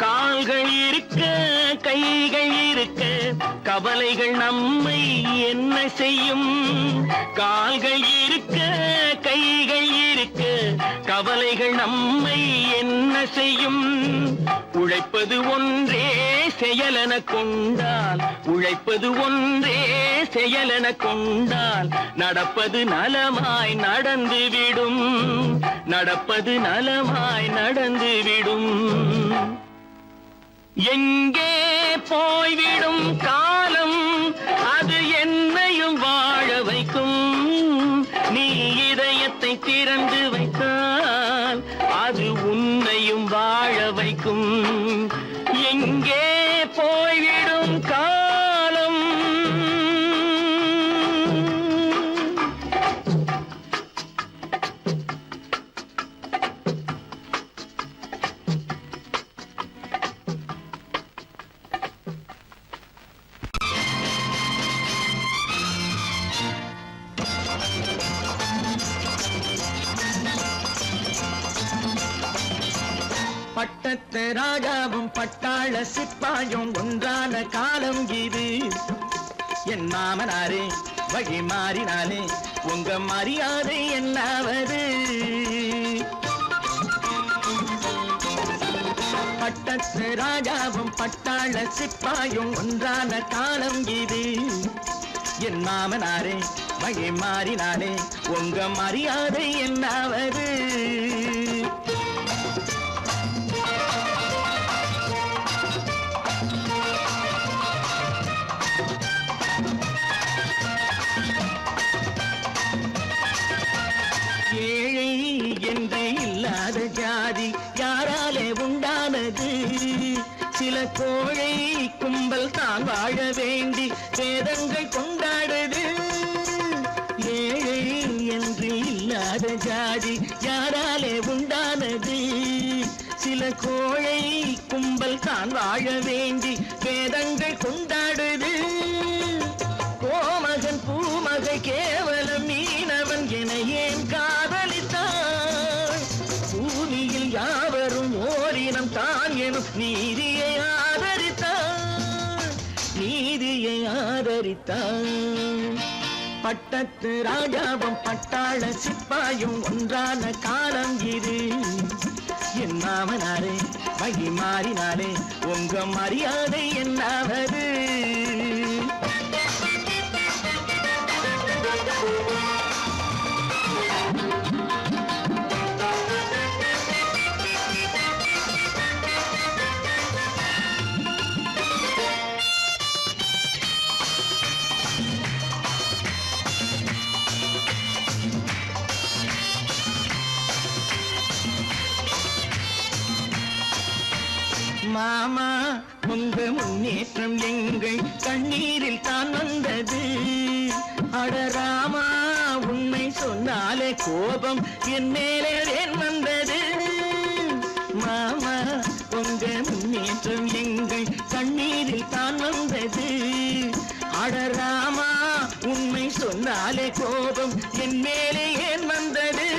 கால்கள் இருக்க கைகள் இருக்க கவலைகள் நம்மை என்ன செய்யும்? கால்கள் இருக்க கைகள் இருக்க கவலைகள் நம்மை என்ன செய்யும்? உழைப்பது ஒன்றே செயலென கொண்டால், உழைப்பது ஒன்றே செயலென கொண்டால் நடப்பது நலமாய் நடந்துவிடும், நடப்பது நலமாய் நடந்துவிடும். எங்கே போய்விடும் காலம் அது என்னையும் வாழ வைக்கும். நீ இதயத்தை திறந்து வைத்தால் அது உன்னையும் வாழ வைக்கும். எங்கே போய்விடும் காலம் பட்டத்து ராஜாவும் பட்டாள சிப்பாயும் ஒன்றான காலம் இது. என் மாமனாரே வழி மாறினாலே உங்க மரியாதை என்னாவது? பட்டத்து ராஜாவும் பட்டாள சிப்பாயும் ஒன்றான காலம் இது. என் மாமனாரே வழி மாறினாலே உங்க மரியாதை என்னாவது? ஏழை என்று இல்லாத ஜாதி யாராலே உண்டானது? சில கோழை கும்பல் தான் வாழ வேண்டி வேதங்கள் கொண்டாடுது. ஏழை என்று இல்லாத ஜாதி யாராலே உண்டானது? சில கோழை கும்பல் தான் வாழ வேண்டி வேதங்கள் கொண்டாடுது. கோமகன் பூமகை கேவலம் மீனவன் என ஏன் காதலித்தாள்? பூமியில் யாவரும் ஓரினம் தான் எனும் நீதியை ஆதரித்தாள், நீதியை ஆதரித்தாள். பட்டத்து ராஜாவும் பட்டாள சிப்பாயும் ஒன்றான காலம் இது. என் மாமனாரே வழி மாறினாலே உங்க மரியாதை என்னாவது? மாமா உங்க முன்னேற்றம் எங்கள் கண்ணீரில் தான் வந்தது. அடராமா உண்மை சொன்னாலே கோபம் என் மேலே ஏன் வந்தது? மாமா உங்க முன்னேற்றம் எங்கள் கண்ணீரில் தான் வந்தது. அடராமா உண்மை சொன்னாலே கோபம் என் மேலே ஏன் வந்தது?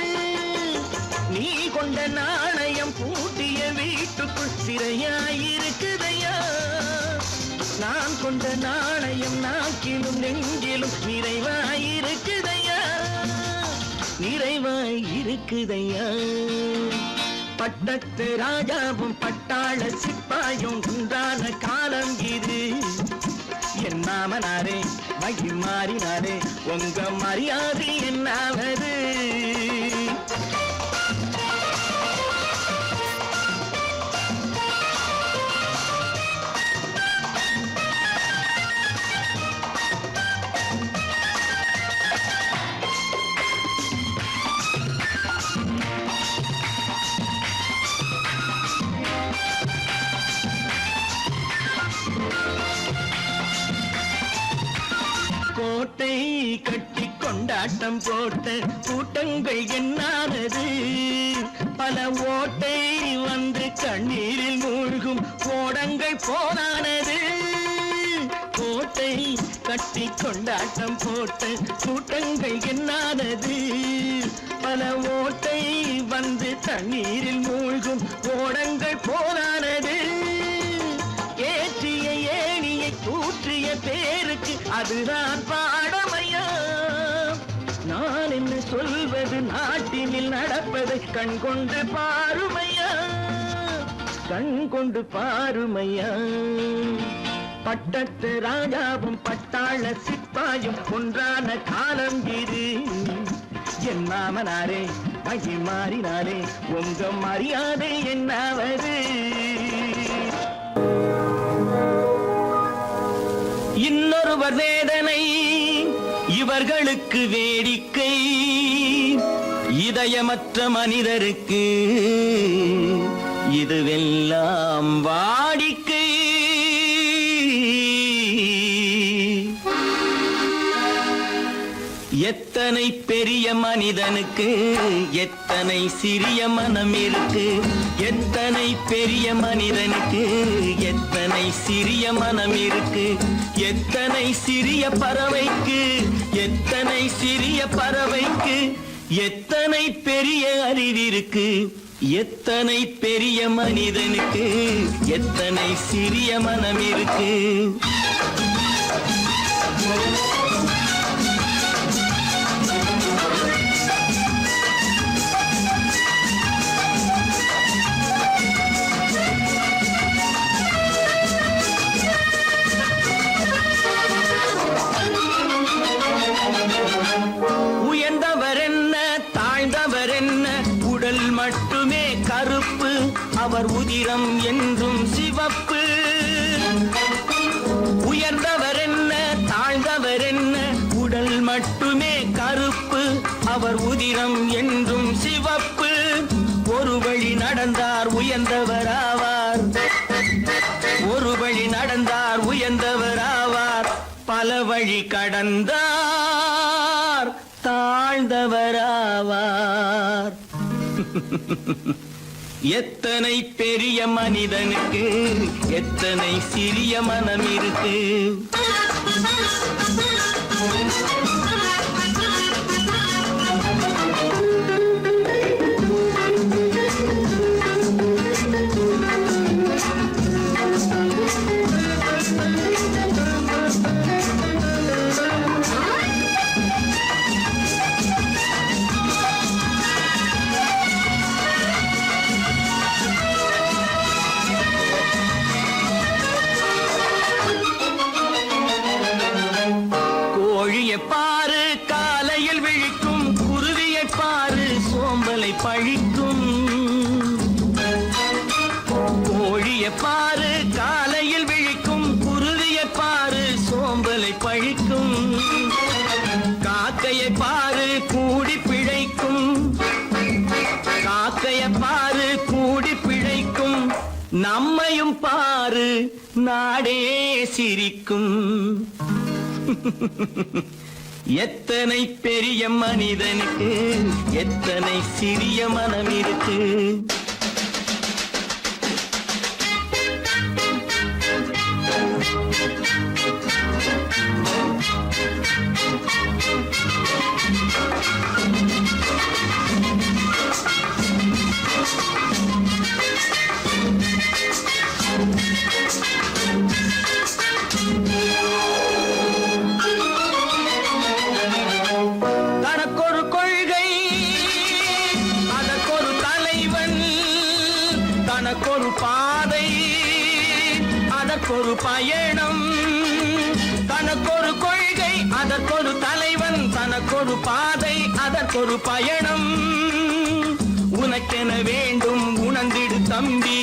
நீ கொண்ட நாணயம் பூட்டிய வீட்டுக்குள் சிறையாயிருக்குதையா? நான் கொண்ட நாணயம் நாக்கிலும் நெஞ்சிலும் நிறைவாயிருக்குதையா, நிறைவாயிருக்குதையா? பட்டத்து ராஜாவும் பட்டாள சிப்பாயும் உண்டான காலம் இது. என் மாமனாரே வழி மாறினாரே உங்க மரியாதை என்னாவது? கோட்டை கட்டி கொண்டாட்டம் போட்ட கூட்டங்கள் என்னானது? பல ஓட்டை வந்து கண்ணீரில் மூழ்கும் கோடங்கள் போனானது. கோட்டை கட்டி கொண்டாட்டம் போட்ட கூட்டங்கள் என்னானது. பல ஓட்டை வந்து தண்ணீரில் மூழ்கும் கோடங்கள் போனானது. ஏற்றிய ஏணியை தூற்றிய பேருக்கு அதுதான் பாடமையா. நான் என்ன சொல்வது, நாட்டினில் நடப்பதை கண் கொண்டு பாருமையா, கண் கொண்டு பாருமையா. பட்டத்து ராஜாவும் பட்டாள சிப்பாயும் ஒன்றான காலம் இது. என் மாமனாரே மகி மாறினாரே உங்க மரியாதை என்னாவது. இன்னொருவர் வேதனை இவர்களுக்கு வேடிக்கை. இதயமற்ற மனிதருக்கு இதுவெல்லாம் வாடிக்கை. எத்தனை பெரிய மனிதனுக்கு எத்தனை சிறிய மனம் இருக்கு. எத்தனை பெரிய மனிதனுக்கு எத்தனை சிறிய மனம் இருக்கு. எத்தனை சிறிய பறவைக்கு எத்தனை சிறிய பறவைக்கு எத்தனை பெரிய அறிவிருக்கு. எத்தனை பெரிய மனிதனுக்கு எத்தனை சிறிய மனம் இருக்கு. உயர்ந்தவர் என்ன தாழ்ந்தவர் என்ன, உடல் மட்டுமே கருப்பு, அவர் உதிரம் என்றும் சிவப்பு. உயர்ந்தவர் என்ன தாழ்ந்தவர் என்ன, உடல் மட்டுமே கருப்பு, அவர் உதிரம் என்றும் சிவப்பு. ஒரு வழி நடந்தார் உயர்ந்தவர் ஆவார், ஒரு வழி நடந்தார் உயர்ந்தவர் ஆவார். பல வழி கடந்தார் தாழ்ந்தவராவார். எத்தனை பெரிய மனிதனுக்கு எத்தனை சிறிய மனம் இருக்கு. பாரு காலையில் விழிக்கும் குருவியை பாரு சோம்பலை பழிக்கும். கோழியை பாரு காலையில் விழிக்கும் குருவியை பாரு சோம்பலை பழிக்கும். காக்கையை பாரு கூடி பிழைக்கும், காக்கையை பாரு கூடி பிழைக்கும். நம்மையும் பாரு நாடே சிரிக்கும். எத்தனை பெரிய மனிதனுக்கு எத்தனை சிறிய மனம் இருக்கு. தனக்கொரு கொள்கை அதற்கொரு தலைவன், தனக்கொரு பாதை அதற்கொரு பயணம். தனக்கொரு கொள்கை அதற்கொரு தலைவன், தனக்கொரு பாதை அதற்கொரு பயணம். உனக்கென வேண்டும் உணர்ந்திடு தம்பி,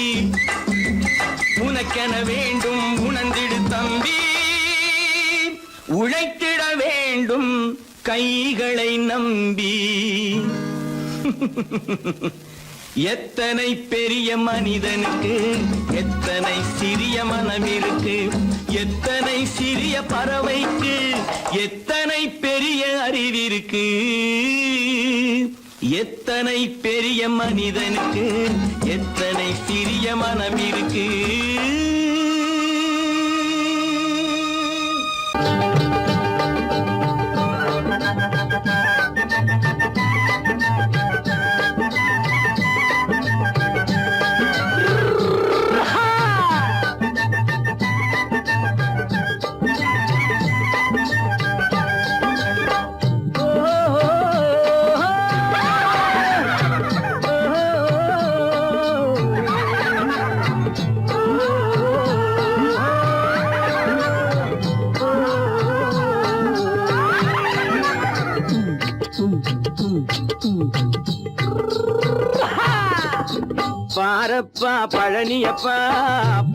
உனக்கென வேண்டும் உணர்ந்திடு தம்பி. உழைத்திட வேண்டும் கைகளை நம்பி. எத்தனை பெரிய மனிதனுக்கு எத்தனை சிறிய மனம் இருக்கு. எத்தனை சிறிய பறவைக்கு எத்தனை பெரிய அறிவிருக்கு. எத்தனை பெரிய மனிதனுக்கு எத்தனை சிறிய மனம் இருக்கு. பாரப்பா பழனியப்பா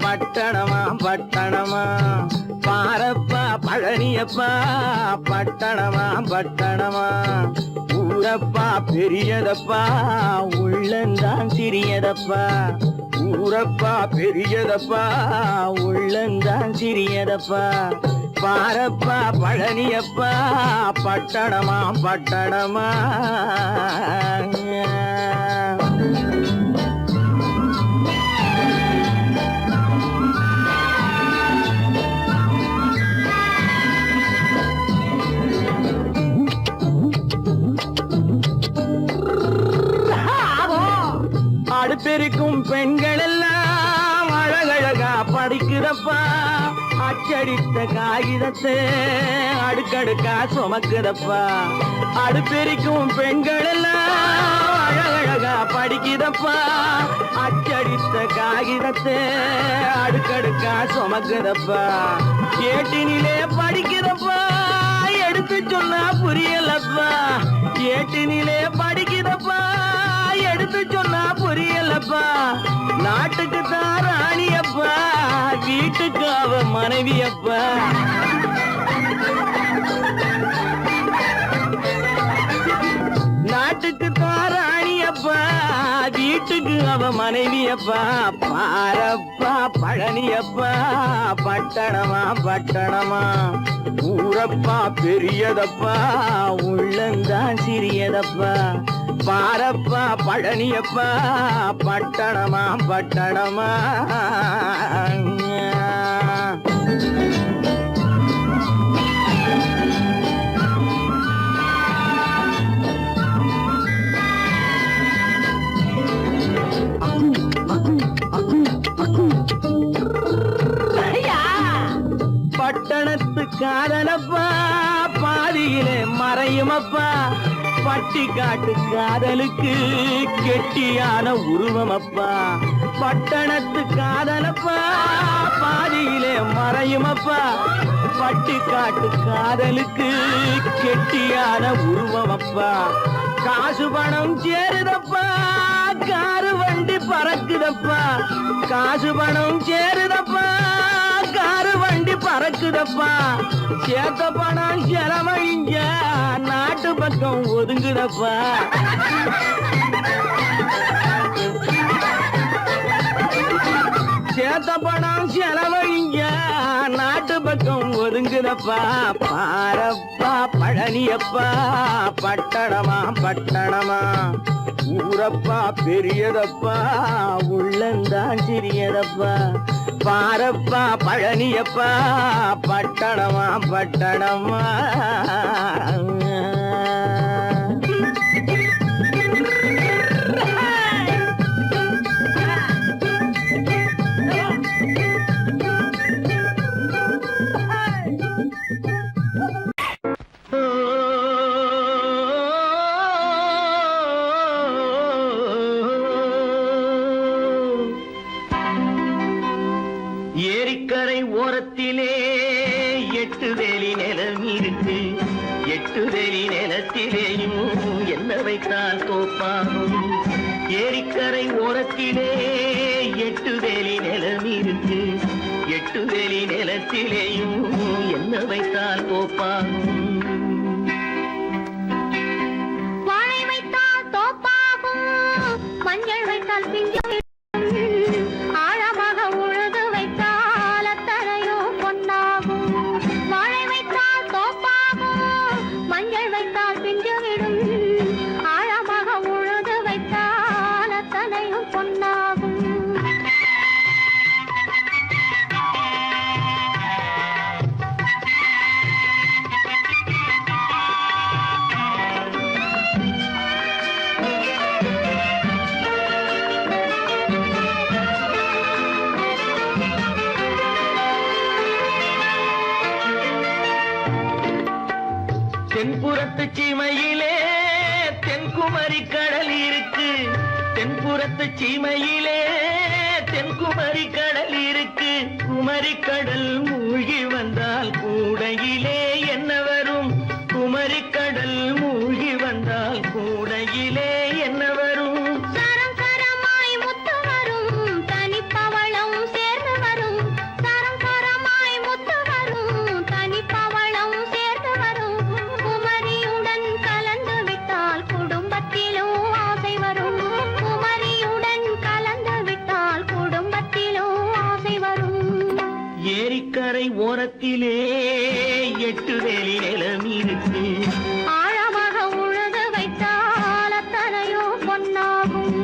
பட்டணமா பட்டணமா, பாரப்பா பழனியப்பா பட்டணமா பட்டணமா, ஊரப்பா பெரியதப்பா உள்ளந்தான் சிறியதப்பா, ஊரப்பா பெரியதப்பா உள்ளந்தான் சிறியதப்பா, பாரப்பா பழனியப்பா பட்டணமா பட்டணமா. அடுப்பெருக்கும் பெண்கள் எல்லாம் அழகழகா படிக்கிறப்பா, அச்சடித்த காகிதத்தை அடுக்கடுக்கா சுமக்குதப்பா, அடுப்பெருக்கும் பெண்கள் எல்லாம் அழகழகா படிக்கிறப்பா, அச்சடித்த காகிதத்தை அடுக்கடுக்கா சுமக்குதப்பா, ஏட்டினிலே படிக்கிறப்பா எடுத்து சொன்னா புரியலப்பா, ஏட்டினிலே படிக்கிறப்பா எடுத்து சொன்னா புரியலப்பா, நாட்டுக்கு தான் ராணியப்பா வீட்டுக்கு அவ மனைவியப்பா, நாட்டுக்கு தான் ராணியப்பா வீட்டுக்கு அவ மனைவியப்பா, பாரப்பா பழனியப்பா பட்டணமா பட்டணமா, ஊரப்பா பெரியதப்பா உள்ளந்தான் சிறியதப்பா, பாரப்பா பழனியப்பா பட்டணமா பட்டணமா. பட்டணத்து காதலப்பா பாதியிலே மறையுமப்பா, பட்டி காட்டு காதலுக்கு கெட்டியான உருவமப்பா, பட்டணத்து காதலப்பா பாதியிலே மறையுமப்பா, பட்டி காட்டு காதலுக்கு கெட்டியான உருவமப்பா, காசு பணம் சேருதப்பா காரு வண்டி பறக்குதப்பா, காசு பணம் சேருதப்பா காரு வண்டி பறக்குதப்பா, சேத்த பணம் செலவழிஞ்ச நாட்டு பக்கம் ஒதுங்குதப்பா, சேத்த பணம் செலவழிஞ்ச நாட்டு பக்கம் ஒதுங்குதப்பா, பாரப்பா பழனியப்பா பட்டணமா பட்டணமா, ஊரப்பா பெரியதப்பா உள்ளந்தான் சிறியதப்பா, பாரப்பா பழனியப்பா பட்டணமா பட்டணமா. ஏரிக்கரை ஓரத்திலே 8 வேலி நிலம் இருக்கு, 8 வேலி நிலத்திலேயும் என்ன வைத்தால் தோப்பாகும், ஏரிக்கரை ஓரத்திலே 8 வேலி நிலம் இருக்கு, 8 வேலி நிலத்திலேயும் என்ன வைத்தால் தோப்பாகும், வாழை வைத்தால் தோப்பாகும், மஞ்சள் வைத்தால் பிஞ்சு, ஆழமாக உழுது வைத்தால் அத்தனையோ பொன்னாகும், வாழை வைத்தால் தோப்பாகும், மஞ்சள் வைத்தால் பிஞ்சு விடும், ஆழமாக தென்புறத்து சீமையிலே தென்குமரி கடல் இருக்கு. தென்புறத்து சீமையிலே தென்குமரி கடல் இருக்கு. குமரி கடல் மூழ்கி வந்தால் கூடையிலே என்ன வரும்? குமரி கடல் மூழ்கி வந்தால் கூடையிலே என்ன வரும்? சரம் சரமாய் முத்து வரும் தனிப்பவளம் சேர்ந்து வரும். சரம் சரமாய் முத்து வரும் தனிப்பவளம் சேர்ந்து வரும். குமரியுடன் கலந்து விட்டால் குடும்பத்திலும் ஆசை வரும். குமரியுடன் கலந்து விட்டால் குடும்பத்திலும் ஆசை வரும். ஏரிக்கரை ஓரத்திலே 8 வேலி நிலம் இருக்கு. ஆழமாக உழுது வைத்தால் அத்தனையோ பொன்னாகும்.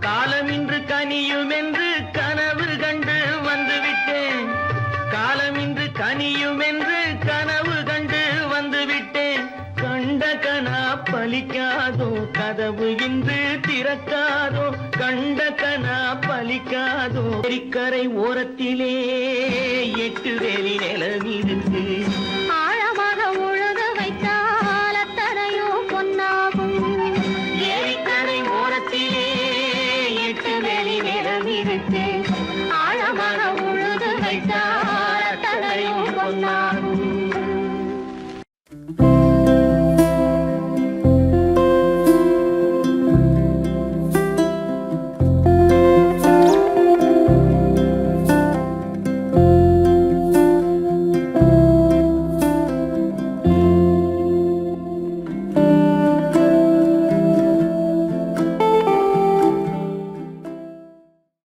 காலம் இன்று கனியும் என்று கனவு கண்டு வந்துவிட்டேன். காலம் இன்று கனியும் என்று கனவு கண்டு வந்துவிட்டேன். கண்ட கனா பலிக்காதோ கதவு இன்று திறக்காதோ. கண்ட கனா பலிக்காதோ. ஏரிக்கரை ஓரத்திலே 8 வேலி நிலம் இருக்கு. ஆழமாக உழுது வைத்தால் அத்தனையோ பொன்னாகும். ஏரிக்கரை ஓரத்திலே 8 வேலி நிலம் இருக்கு. ஆழமாக உழுது வைத்தால் அத்தனையோ பொன்னாகும்.